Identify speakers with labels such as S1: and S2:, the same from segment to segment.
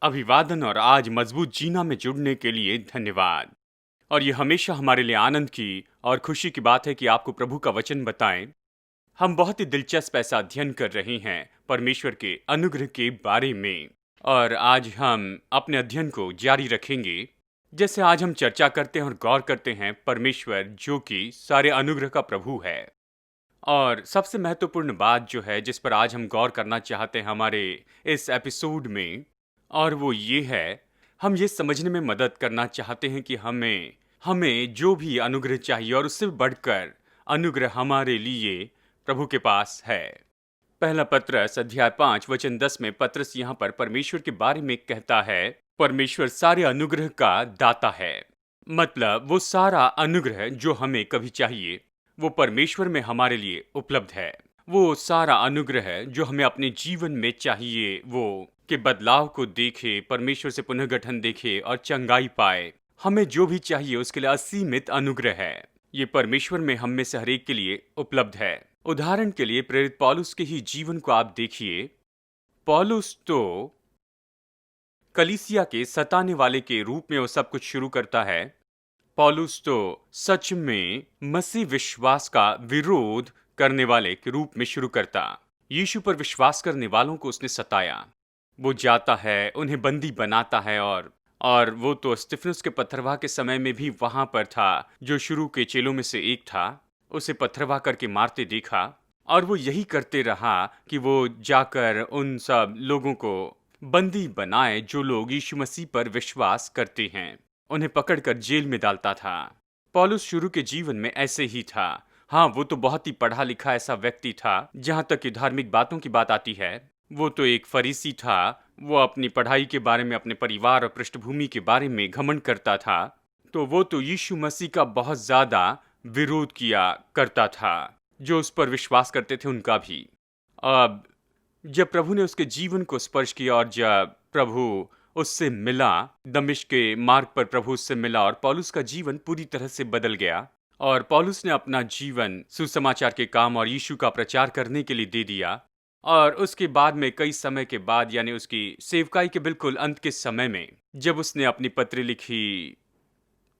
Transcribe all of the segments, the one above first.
S1: अभिवादन और आज मजबूत जीना में जुड़ने के लिए धन्यवाद। और ये हमेशा हमारे लिए आनंद की और खुशी की बात है कि आपको प्रभु का वचन बताएं। हम बहुत ही दिलचस्प ऐसा अध्ययन कर रहे हैं परमेश्वर के अनुग्रह के बारे में। और आज हम अपने अध्ययन को जारी रखेंगे। जैसे आज हम चर्चा करते हैं और गौर करते हैं परमेश्वर जो कि सारे अनुग्रह का प्रभु है। और सबसे महत्वपूर्ण बात जो है जिस पर आज हम गौर करना चाहते हैं हमारे इस एपिसोड में, और वो ये है, हम ये समझने में मदद करना चाहते हैं कि हमें हमें जो भी अनुग्रह चाहिए और उससे बढ़कर अनुग्रह हमारे लिए प्रभु के पास है। पहला पत्रस अध्याय 5 वचन 10 में पत्रस यहाँ पर परमेश्वर के बारे में कहता है, परमेश्वर सारे अनुग्रह का दाता है। मतलब वो सारा अनुग्रह जो हमें कभी चाहिए वो परमेश्वर में हमारे लिए उपलब्ध है। वो सारा अनुग्रह जो हमें अपने जीवन में चाहिए, वो के बदलाव को देखे, परमेश्वर से पुनर्गठन देखे और चंगाई पाए, हमें जो भी चाहिए उसके लिए असीमित अनुग्रह है। ये परमेश्वर में हम में से हरेक के लिए उपलब्ध है। उदाहरण के लिए प्रेरित पौलुस के ही जीवन को आप देखिए। पौलुस तो कलीसिया के सताने वाले के रूप में वो सब कुछ शुरू करता है। पौलुस तो सच में मसीह विश्वास का विरोध करने वाले के रूप में शुरू करता। यीशु पर विश्वास करने वालों को उसने सताया। वो जाता है, उन्हें बंदी बनाता है और वो तो स्तिफनुस के पथरवाह के समय में भी वहां पर था, जो शुरू के चेलों में से एक था। उसे पथरवाह करके मारते देखा और वो यही करते रहा कि वो जाकर उन सब लोगों को बंदी बनाए जो लोग यीशु मसीह पर विश्वास करते हैं। उन्हें पकड़कर जेल में डालता था। पौलुस शुरू के जीवन में ऐसे ही था। हाँ, वो तो बहुत ही पढ़ा लिखा ऐसा व्यक्ति था। जहां तक कि धार्मिक बातों की बात आती है, वो तो एक फरीसी था। वो अपनी पढ़ाई के बारे में, अपने परिवार और पृष्ठभूमि के बारे में घमंड करता था। तो वो तो यीशु मसीह का बहुत ज्यादा विरोध किया करता था। जो उस पर विश्वास करते थे उनका भी। अब जब प्रभु ने उसके जीवन को स्पर्श किया और जब प्रभु उससे मिला, दमिश्क के मार्ग पर प्रभु उससे मिला और पौलुस का जीवन पूरी तरह से बदल गया। और पौलुस ने अपना जीवन सुसमाचार के काम और यीशु का प्रचार करने के लिए दे दिया। और उसके बाद में कई समय के बाद, यानी उसकी सेवकाई के बिल्कुल अंत के समय में, जब उसने अपनी पत्र लिखी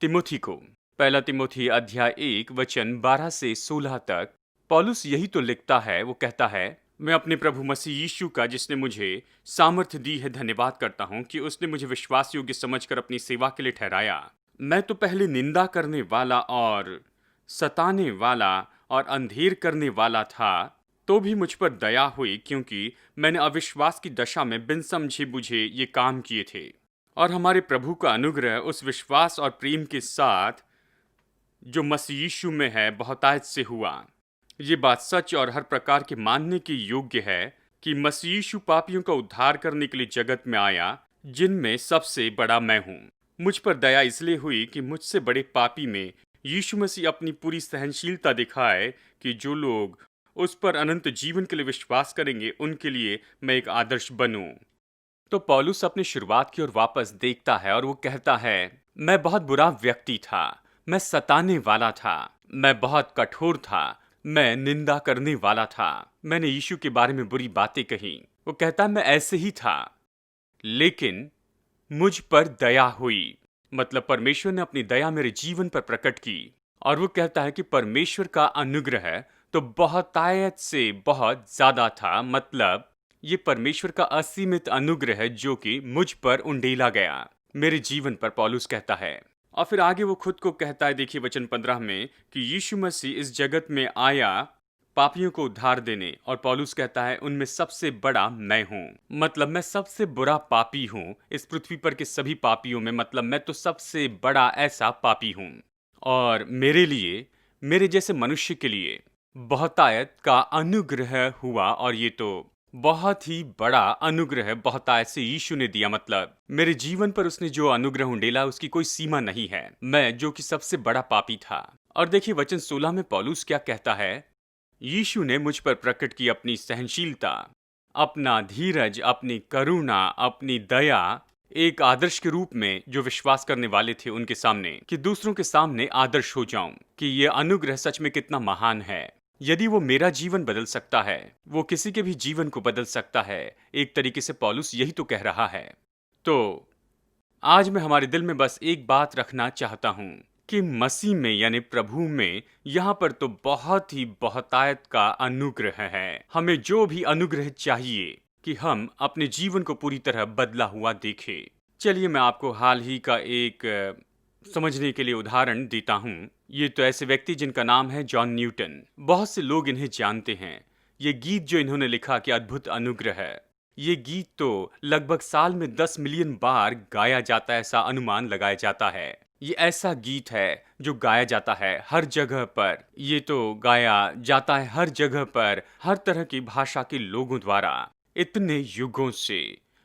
S1: तिमोथी को, पहला तिमोथी अध्याय 1 वचन 12 से 16 तक, पौलुस यही तो लिखता है। वो कहता है, मैं अपने प्रभु मसीह यीशु का जिसने मुझे सामर्थ्य दी है धन्यवाद करता हूँ कि उसने मुझे विश्वास योग्य समझकर अपनी सेवा के लिए ठहराया। मैं तो पहले निंदा करने वाला और सताने वाला और अंधेर करने वाला था, तो भी मुझ पर दया हुई, क्योंकि मैंने अविश्वास की दशा में बिन समझे बुझे ये काम किए थे। और हमारे प्रभु का अनुग्रह उस विश्वास और प्रेम के साथ जो मसीह यीशु में है बहुतायत से हुआ। ये बात सच और हर प्रकार के मानने के योग्य है कि मसीह यीशु पापियों का उद्धार करने के लिए जगत में आया, जिनमें सबसे बड़ा मैं हूँ। मुझ पर दया इसलिए हुई कि मुझसे बड़े पापी में यीशु मसीह अपनी पूरी सहनशीलता दिखाए कि जो लोग उस पर अनंत जीवन के लिए विश्वास करेंगे उनके लिए मैं एक आदर्श बनूं। तो पौलुस अपनी शुरुआत की ओर वापस देखता है और वो कहता है, मैं बहुत बुरा व्यक्ति था, मैं सताने वाला था, मैं बहुत कठोर था, मैं निंदा करने वाला था, मैंने यीशु के बारे में बुरी बातें कही। वो कहता है मैं ऐसे ही था, लेकिन मुझ पर दया हुई। मतलब परमेश्वर ने अपनी दया मेरे जीवन पर प्रकट की। और वो कहता है कि परमेश्वर का अनुग्रह तो बहुतायत से बहुत ज्यादा था। मतलब ये परमेश्वर का असीमित अनुग्रह जो कि मुझ पर उंडेला गया मेरे जीवन पर, पौलुस कहता है। और फिर आगे वो खुद को कहता है, देखिए वचन 15 में, कि यीशु मसीह इस जगत में आया पापियों को उद्धार देने। और पौलुस कहता है उनमें सबसे बड़ा मैं हूँ। मतलब मैं सबसे बुरा पापी हूँ इस पृथ्वी पर के सभी पापियों में। मतलब मैं तो सबसे बड़ा ऐसा पापी हूँ। और मेरे लिए, मेरे जैसे मनुष्य के लिए बहुतायत का अनुग्रह हुआ। और ये तो बहुत ही बड़ा अनुग्रह बहुतायत से यीशु ने दिया। मतलब मेरे जीवन पर उसने जो अनुग्रह उंडेला उसकी कोई सीमा नहीं है, मैं जो कि सबसे बड़ा पापी था। और देखिए वचन 16 में पौलुस क्या कहता है, यीशु ने मुझ पर प्रकट की अपनी सहनशीलता, अपना धीरज, अपनी करुणा, अपनी दया, एक आदर्श के रूप में जो विश्वास करने वाले थे उनके सामने, कि दूसरों के सामने आदर्श हो जाऊं कि ये अनुग्रह सच में कितना महान है। यदि वो मेरा जीवन बदल सकता है, वो किसी के भी जीवन को बदल सकता है। एक तरीके से पौलुस यही तो कह रहा है। तो आज मैं हमारे दिल में बस एक बात रखना चाहता हूं कि मसीह में यानी प्रभु में यहाँ पर तो बहुत ही बहुतायत का अनुग्रह है। हमें जो भी अनुग्रह चाहिए कि हम अपने जीवन को पूरी तरह बदला हुआ देखें। चलिए मैं आपको हाल ही का एक समझने के लिए उदाहरण देता हूँ। ये तो ऐसे व्यक्ति जिनका नाम है जॉन न्यूटन। बहुत से लोग इन्हें जानते हैं। ये गीत जो इन्होंने लिखा कि अद्भुत अनुग्रह है, ये गीत तो लगभग साल में 10 मिलियन बार गाया जाता है, ऐसा अनुमान लगाया जाता है। ये ऐसा गीत है जो गाया जाता है हर जगह पर। ये तो गाया जाता है हर जगह पर, हर तरह की भाषा के लोगों द्वारा इतने युगों से।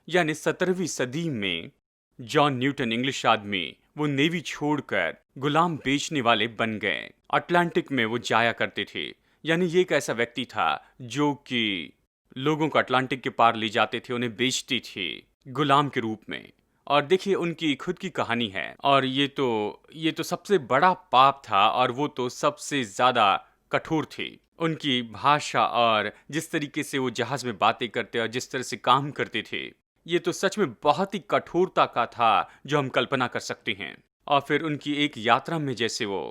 S1: यानी 17वीं सदी में जॉन न्यूटन इंग्लिश आदमी वो नेवी छोड़कर गुलाम बेचने वाले बन गए। अटलांटिक में वो जाया करते थे। यानी ये एक ऐसा व्यक्ति था जो कि लोगों को अटलांटिक के पार ले जाते थे, उन्हें बेचते थे गुलाम के रूप में। और देखिए उनकी खुद की कहानी है। और ये तो सबसे बड़ा पाप था और वो तो सबसे ज्यादा कठोर थे। उनकी भाषा और जिस तरीके से वो जहाज में बातें करते और जिस तरह से काम करते थे, ये तो सच में बहुत ही कठोरता का था जो हम कल्पना कर सकते हैं। और फिर उनकी एक यात्रा में जैसे वो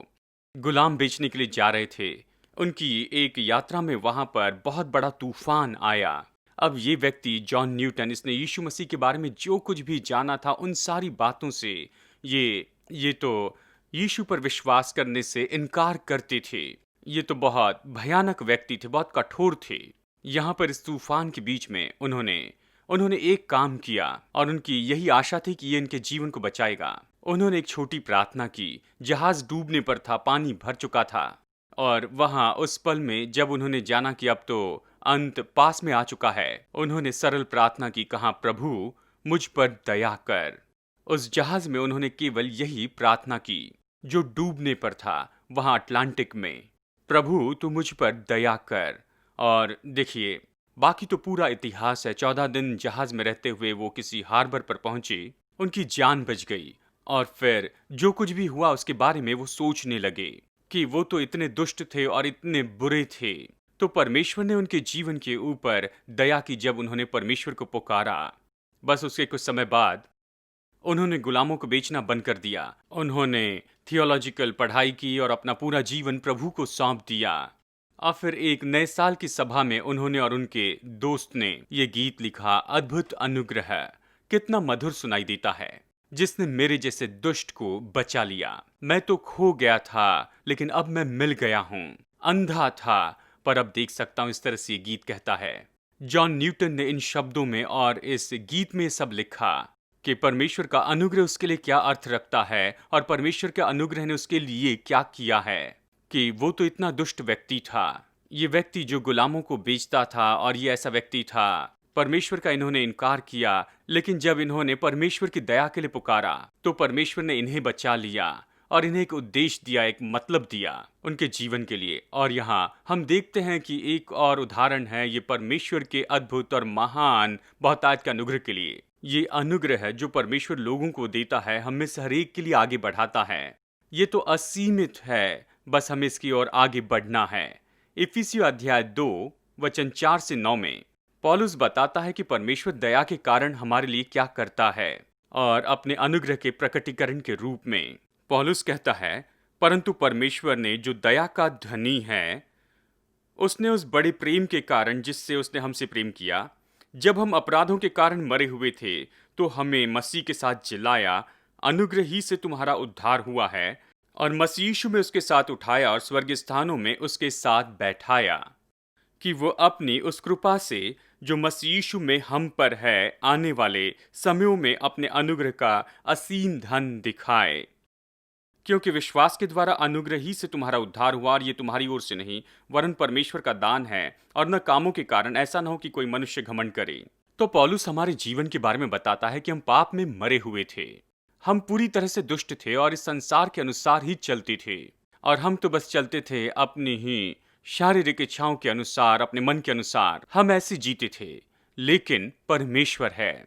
S1: गुलाम बेचने के लिए जा रहे थे, उनकी एक यात्रा में वहां पर बहुत बड़ा तूफान आया। अब ये व्यक्ति जॉन न्यूटन, इसने यीशु मसीह के बारे में जो कुछ भी जाना था उन सारी बातों से ये तो यीशु पर विश्वास करने से इनकार करते थे। ये तो बहुत भयानक व्यक्ति थे, बहुत कठोर थे। यहाँ पर इस तूफान के बीच में उन्होंने एक काम किया और उनकी यही आशा थी कि ये इनके जीवन को बचाएगा। उन्होंने एक छोटी प्रार्थना की। जहाज डूबने पर था, पानी भर चुका था और वहां उस पल में जब उन्होंने जाना कि अब तो अंत पास में आ चुका है, उन्होंने सरल प्रार्थना की, कहा प्रभु मुझ पर दया कर। उस जहाज में उन्होंने केवल यही प्रार्थना की जो डूबने पर था वहां अटलांटिक में, प्रभु तू मुझ पर दया कर। और देखिए बाकी तो पूरा इतिहास है। 14 दिन जहाज में रहते हुए वो किसी हार्बर पर पहुंचे, उनकी जान बच गई। और फिर जो कुछ भी हुआ उसके बारे में वो सोचने लगे कि वो तो इतने दुष्ट थे और इतने बुरे थे, तो परमेश्वर ने उनके जीवन के ऊपर दया की जब उन्होंने परमेश्वर को पुकारा। बस उसके कुछ समय बाद उन्होंने गुलामों को बेचना बंद कर दिया। उन्होंने थियोलॉजिकल पढ़ाई की और अपना पूरा जीवन प्रभु को सौंप दिया। और फिर एक नए साल की सभा में उन्होंने और उनके दोस्त ने ये गीत लिखा, अद्भुत अनुग्रह। कितना मधुर सुनाई देता है, जिसने मेरे जैसे दुष्ट को बचा लिया। मैं तो खो गया था लेकिन अब मैं मिल गया हूँ, अंधा था पर अब देख सकता हूँ। इस तरह से ये गीत कहता है। जॉन न्यूटन ने इन शब्दों में और इस गीत में सब लिखा कि परमेश्वर का अनुग्रह उसके लिए क्या अर्थ रखता है और परमेश्वर के अनुग्रह ने उसके लिए क्या किया है। कि वो तो इतना दुष्ट व्यक्ति था, ये व्यक्ति जो गुलामों को बेचता था, और ये ऐसा व्यक्ति था। परमेश्वर का इन्होंने इनकार किया, लेकिन जब इन्होंने परमेश्वर की दया के लिए पुकारा तो परमेश्वर ने इन्हें बचा लिया और इन्हें एक उद्देश्य दिया, एक मतलब दिया उनके जीवन के लिए। और यहाँ हम देखते हैं कि एक और उदाहरण है ये परमेश्वर के अद्भुत और महान बहुतायत के अनुग्रह के लिए। ये अनुग्रह है जो परमेश्वर लोगों को देता है, हम में से हर एक के लिए आगे बढ़ाता है। ये तो असीमित है, बस हमें इसकी ओर आगे बढ़ना है। इफिसियों अध्याय 2 वचन 4 से 9 में पौलुस बताता है कि परमेश्वर दया के कारण हमारे लिए क्या करता है। और अपने अनुग्रह के प्रकटीकरण के रूप में पौलुस कहता है, परंतु परमेश्वर ने जो दया का धनी है, उसने उस बड़े प्रेम के कारण जिससे उसने हमसे प्रेम किया, जब हम अपराधों के कारण मरे हुए थे तो हमें मसीह के साथ जिलाया। अनुग्रह ही से तुम्हारा उद्धार हुआ है और मसीह यीशु में उसके साथ उठाया और स्वर्गीय स्थानों में उसके साथ बैठाया, कि वो अपनी उस कृपा से जो मसीह यीशु में हम पर है आने वाले समयों में अपने अनुग्रह का असीम धन दिखाए। क्योंकि विश्वास के द्वारा अनुग्रह ही से तुम्हारा उद्धार हुआ, और ये तुम्हारी ओर से नहीं वरन परमेश्वर का दान है, और न कामों के कारण, ऐसा न हो कि कोई मनुष्य घमंड करे। तो पौलुस हमारे जीवन के बारे में बताता है कि हम पाप में मरे हुए थे, हम पूरी तरह से दुष्ट थे और इस संसार के अनुसार ही चलते थे। और हम तो बस चलते थे अपनी ही शारीरिक इच्छाओं के अनुसार, अपने मन के अनुसार हम ऐसे जीते थे। लेकिन परमेश्वर है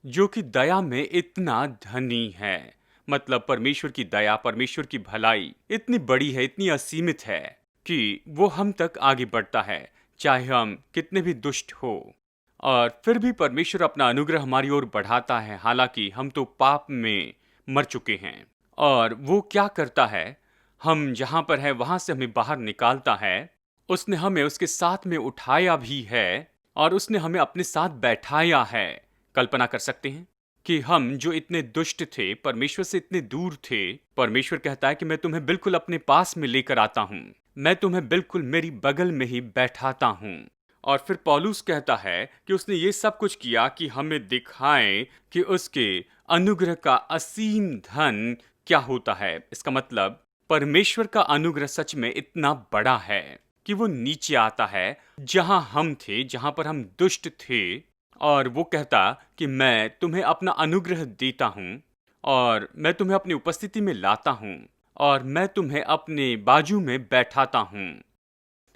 S1: जो कि दया में इतना धनी है। मतलब परमेश्वर की दया, परमेश्वर की भलाई इतनी बड़ी है, इतनी असीमित है कि वो हम तक आगे बढ़ता है, चाहे हम कितने भी दुष्ट हो। और फिर भी परमेश्वर अपना अनुग्रह हमारी ओर बढ़ाता है, हालांकि हम तो पाप में मर चुके हैं। और वो क्या करता है, हम जहां पर है वहां से हमें बाहर निकालता है। उसने हमें उसके साथ में उठाया भी है और उसने हमें अपने साथ बैठाया है। कल्पना कर सकते हैं कि हम जो इतने दुष्ट थे, परमेश्वर से इतने दूर थे, परमेश्वर कहता है कि मैं तुम्हें बिल्कुल अपने पास में लेकर आता हूं, मैं तुम्हें बिल्कुल मेरी बगल में ही बैठाता हूं। और फिर पौलुस कहता है कि उसने ये सब कुछ किया कि हमें दिखाए कि उसके अनुग्रह का असीम धन क्या होता है। इसका मतलब परमेश्वर का अनुग्रह सच में इतना बड़ा है कि वो नीचे आता है जहां हम थे, जहां पर हम दुष्ट थे, और वो कहता कि मैं तुम्हें अपना अनुग्रह देता हूं और मैं तुम्हें अपनी उपस्थिति में लाता हूं और मैं तुम्हें अपने बाजू में बैठाता हूं।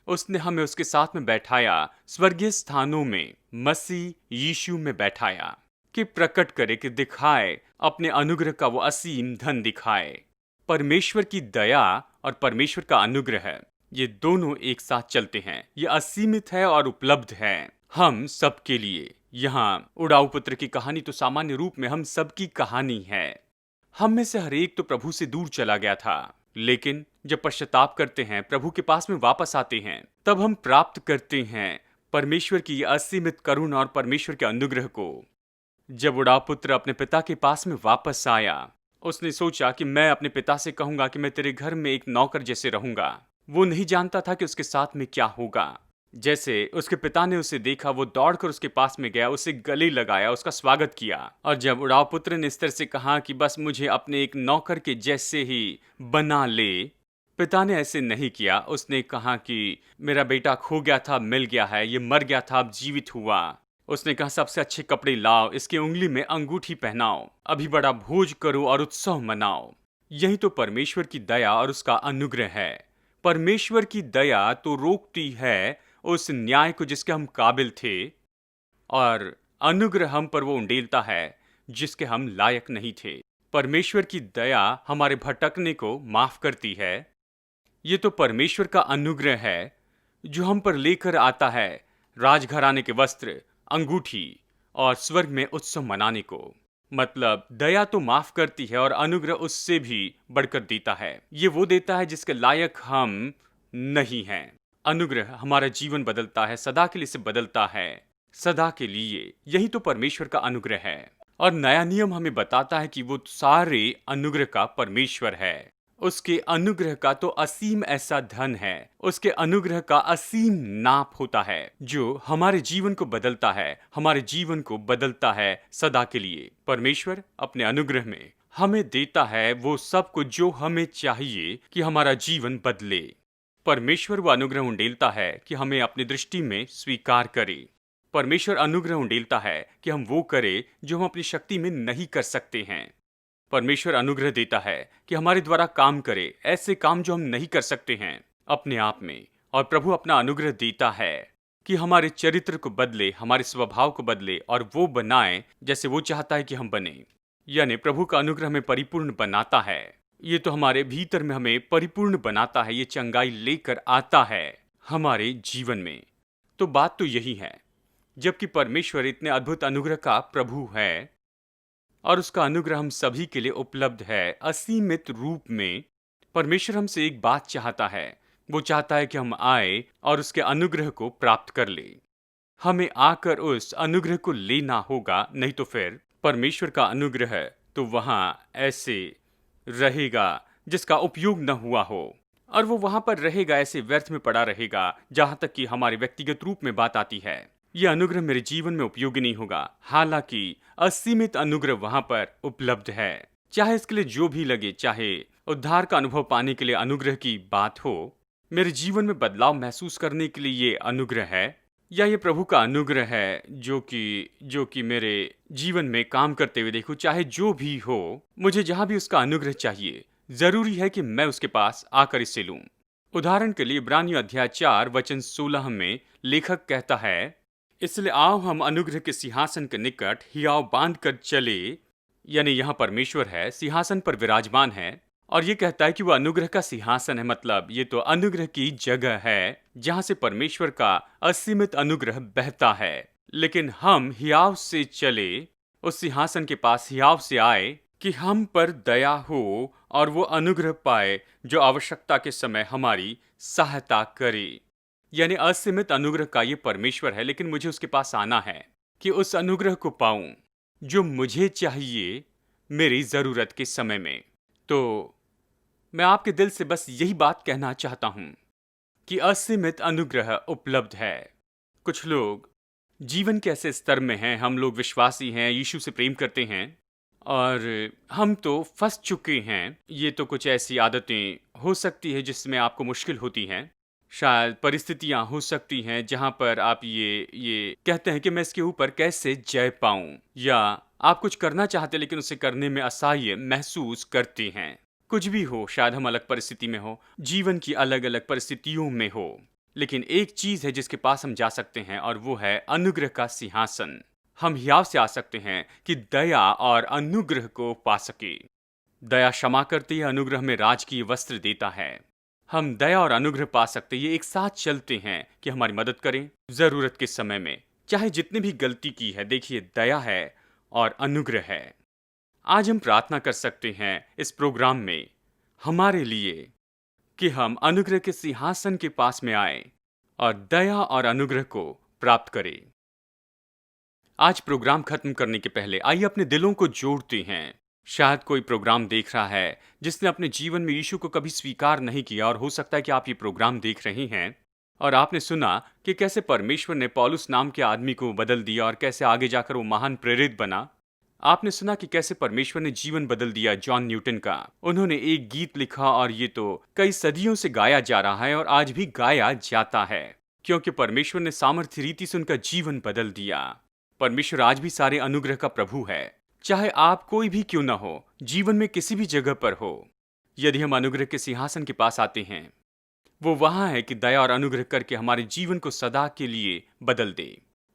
S1: उसने हमें उसके साथ में बैठाया, स्वर्गीय स्थानों में मसीह यीशु में बैठाया कि प्रकट करे, कि दिखाए अपने अनुग्रह का वो असीम धन दिखाए। परमेश्वर की दया और परमेश्वर का अनुग्रह, ये दोनों एक साथ चलते हैं। ये असीमित है और उपलब्ध है हम सबके लिए। यहाँ उड़ाऊ पुत्र की कहानी तो सामान्य रूप में हम सबकी कहानी है। हम में से हर एक तो प्रभु से दूर चला गया था, लेकिन जब पश्चाताप करते हैं, प्रभु के पास में वापस आते हैं, तब हम प्राप्त करते हैं परमेश्वर की असीमित करुणा और परमेश्वर के अनुग्रह को। जब उड़ाऊ पुत्र अपने पिता के पास में वापस आया, उसने सोचा कि मैं अपने पिता से कहूंगा कि मैं तेरे घर में एक नौकर जैसे रहूंगा। वो नहीं जानता था कि उसके साथ में क्या होगा। जैसे उसके पिता ने उसे देखा, वो दौड़कर उसके पास में गया, उसे गले लगाया, उसका स्वागत किया। और जब उड़ाऊ पुत्र ने इस तरह से कहा कि बस मुझे अपने एक नौकर के जैसे ही बना ले, पिता ने ऐसे नहीं किया। उसने कहा कि मेरा बेटा खो गया था, मिल गया है, ये मर गया था, अब जीवित हुआ। उसने कहा सबसे अच्छे कपड़े लाओ, इसकी उंगली में अंगूठी पहनाओ, अभी बड़ा भोज करो और उत्सव मनाओ। यही तो परमेश्वर की दया और उसका अनुग्रह है। परमेश्वर की दया तो रोकती है उस न्याय को जिसके हम काबिल थे, और अनुग्रह हम पर वो उंडेलता है जिसके हम लायक नहीं थे। परमेश्वर की दया हमारे भटकने को माफ करती है। ये तो परमेश्वर का अनुग्रह है जो हम पर लेकर आता है राजघराने के वस्त्र, अंगूठी और स्वर्ग में उत्सव मनाने को। मतलब दया तो माफ करती है और अनुग्रह उससे भी बढ़कर देता है। ये वो देता है जिसके लायक हम नहीं हैं। अनुग्रह हमारा जीवन बदलता है, सदा के लिए से बदलता है, सदा के लिए। यही तो परमेश्वर का अनुग्रह है। और नया नियम हमें बताता है कि वो सारे अनुग्रह का परमेश्वर है। उसके अनुग्रह का तो असीम ऐसा धन है, उसके अनुग्रह का असीम नाप होता है जो हमारे जीवन को बदलता है, हमारे जीवन को बदलता है सदा के लिए। परमेश्वर अपने अनुग्रह में हमें देता है वो सब कुछ जो हमें चाहिए कि हमारा जीवन बदले। परमेश्वर वो अनुग्रह उंडेलता है कि हमें अपनी दृष्टि में स्वीकार करे। परमेश्वर अनुग्रह उंडेलता है कि हम वो करें जो हम अपनी शक्ति में नहीं कर सकते हैं। परमेश्वर अनुग्रह देता है कि हमारे द्वारा काम करे ऐसे काम जो हम नहीं कर सकते हैं अपने आप में। और प्रभु अपना अनुग्रह देता है कि हमारे चरित्र को बदले, हमारे स्वभाव को बदले और वो बनाए जैसे वो चाहता है कि हम बने। यानी प्रभु का अनुग्रह हमें परिपूर्ण बनाता है। ये तो हमारे भीतर में हमें परिपूर्ण बनाता है, ये चंगाई लेकर आता है हमारे जीवन में। तो बात तो यही है, जबकि परमेश्वर इतने अद्भुत अनुग्रह का प्रभु है और उसका अनुग्रह हम सभी के लिए उपलब्ध है असीमित रूप में। परमेश्वर हमसे एक बात चाहता है, वो चाहता है कि हम आए और उसके अनुग्रह को प्राप्त कर ले। हमें आकर उस अनुग्रह को लेना होगा, नहीं तो फिर परमेश्वर का अनुग्रह तो वहां ऐसे रहेगा जिसका उपयोग न हुआ हो, और वो वहां पर रहेगा ऐसे व्यर्थ में पड़ा रहेगा। जहां तक कि हमारे व्यक्तिगत रूप में बात आती है, यह अनुग्रह मेरे जीवन में उपयोगी नहीं होगा, हालांकि असीमित अनुग्रह वहां पर उपलब्ध है। चाहे इसके लिए जो भी लगे, चाहे उद्धार का अनुभव पाने के लिए अनुग्रह की बात हो, मेरे जीवन में बदलाव महसूस करने के लिए ये अनुग्रह है, या ये प्रभु का अनुग्रह है जो कि मेरे जीवन में काम करते हुए देखूं। चाहे जो भी हो, मुझे जहां भी उसका अनुग्रह चाहिए, जरूरी है कि मैं उसके पास आकर इसे लूं। उदाहरण के लिए इब्रानियों अध्याय 4 वचन 16 में लेखक कहता है, इसलिए आओ हम अनुग्रह के सिंहासन के निकट हियाव बांध कर चले। यानी यहाँ परमेश्वर है, सिंहासन पर विराजमान है, और ये कहता है कि वह अनुग्रह का सिंहासन है। मतलब ये तो अनुग्रह की जगह है जहां से परमेश्वर का असीमित अनुग्रह बहता है। लेकिन हम हियाव से चले, उस सिंहासन के पास हियाव से आए कि हम पर दया हो और वो अनुग्रह पाए जो आवश्यकता के समय हमारी सहायता करे। यानी असीमित अनुग्रह का ये परमेश्वर है, लेकिन मुझे उसके पास आना है कि उस अनुग्रह को पाऊं जो मुझे चाहिए मेरी जरूरत के समय में। तो मैं आपके दिल से बस यही बात कहना चाहता हूं कि असीमित अनुग्रह उपलब्ध है। कुछ लोग जीवन के ऐसे स्तर में हैं, हम लोग विश्वासी हैं, यीशु से प्रेम करते हैं और हम तो फंस चुके हैं। ये तो कुछ ऐसी आदतें हो सकती है जिसमें आपको मुश्किल होती हैं। शायद परिस्थितियां हो सकती हैं जहां पर आप ये कहते हैं कि मैं इसके ऊपर कैसे जय पाऊं, या आप कुछ करना चाहते लेकिन उसे करने में असहाय महसूस करते हैं। कुछ भी हो, शायद हम अलग परिस्थिति में हो, जीवन की अलग अलग परिस्थितियों में हो, लेकिन एक चीज है जिसके पास हम जा सकते हैं और वो है अनुग्रह का सिंहासन। हम हियाव से आ सकते हैं कि दया और अनुग्रह को पा सके। दया क्षमा करती है, अनुग्रह में राज की वस्त्र देता है। हम दया और अनुग्रह पा सकते, ये एक साथ चलते हैं कि हमारी मदद करें जरूरत के समय में, चाहे जितने भी गलती की है। देखिए, दया है और अनुग्रह है। आज हम प्रार्थना कर सकते हैं इस प्रोग्राम में हमारे लिए कि हम अनुग्रह के सिंहासन के पास में आए और दया और अनुग्रह को प्राप्त करें। आज प्रोग्राम खत्म करने के पहले आइए अपने दिलों को जोड़ते हैं। शायद कोई प्रोग्राम देख रहा है जिसने अपने जीवन में यीशु को कभी स्वीकार नहीं किया, और हो सकता है कि आप ये प्रोग्राम देख रहे हैं और आपने सुना कि कैसे परमेश्वर ने पौलुस नाम के आदमी को बदल दिया और कैसे आगे जाकर वो महान प्रेरित बना। आपने सुना कि कैसे परमेश्वर ने जीवन बदल दिया जॉन न्यूटन का। उन्होंने एक गीत लिखा और ये तो कई सदियों से गाया जा रहा है और आज भी गाया जाता है, क्योंकि परमेश्वर ने सामर्थ्य रीति से उनका जीवन बदल दिया। परमेश्वर आज भी सारे अनुग्रह का प्रभु है। चाहे आप कोई भी क्यों ना हो, जीवन में किसी भी जगह पर हो, यदि हम अनुग्रह के सिंहासन के पास आते हैं, वो वहां है कि दया और अनुग्रह करके हमारे जीवन को सदा के लिए बदल दे।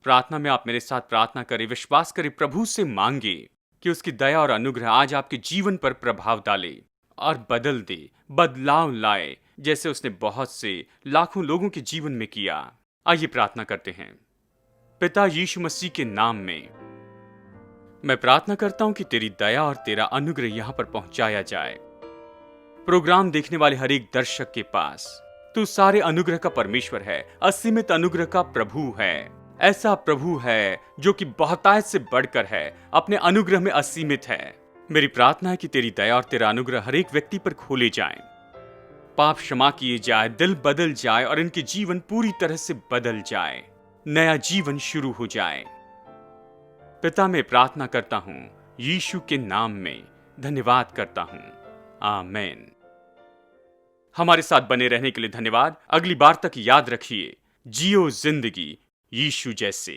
S1: प्रार्थना में आप मेरे साथ प्रार्थना करें, विश्वास करें, प्रभु से मांगे कि उसकी दया और अनुग्रह आज आपके जीवन पर प्रभाव डाले और बदल दे, बदलाव लाए, जैसे उसने बहुत से लाखों लोगों के जीवन में किया। आइए प्रार्थना करते हैं। पिता यीशु मसीह के नाम में मैं प्रार्थना करता हूं कि तेरी दया और तेरा अनुग्रह यहां पर पहुंचाया जाए। प्रोग्राम देखने वाले हर एक दर्शक के पास तू सारे अनुग्रह का परमेश्वर है, असीमित अनुग्रह का प्रभु है। ऐसा प्रभु है जो कि बहुतायत से बढ़कर है, अपने अनुग्रह में असीमित है। मेरी प्रार्थना है कि तेरी दया और तेरा अनुग्रह हर एक व्यक्ति पर खोले जाएं, पाप क्षमा किए जाए, दिल बदल जाए और इनके जीवन पूरी तरह से बदल जाए, नया जीवन शुरू हो जाए। पिता, मैं प्रार्थना करता हूं यीशु के नाम में, धन्यवाद करता हूं, आमीन। हमारे साथ बने रहने के लिए धन्यवाद। अगली बार तक याद रखिए, जियो जिंदगी यीशु जैसे।